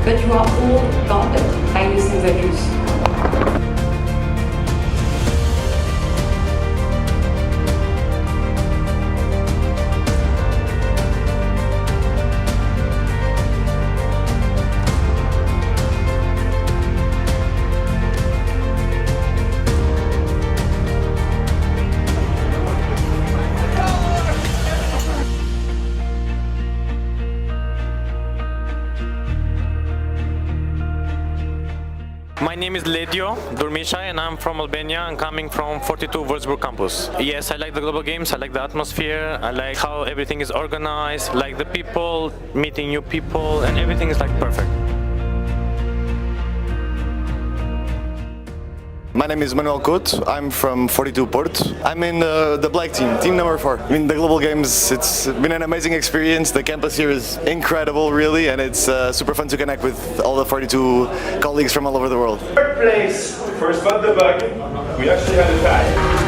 but you are all guarded by using the juice. My name is Ledio Durmishai and I'm from Albania and coming from 42 Würzburg campus. Yes, I like the global games, I like the atmosphere, I like how everything is organized, like the people, meeting new people, and everything is like perfect. My name is Manuel Couto. I'm from 42 Porto. I'm in the black team number 4. I mean, the Global Games, it's been an amazing experience. The campus here is incredible, really, and it's super fun to connect with all the 42 colleagues from all over the world. Third place for Spot the Bug. We actually had a tie.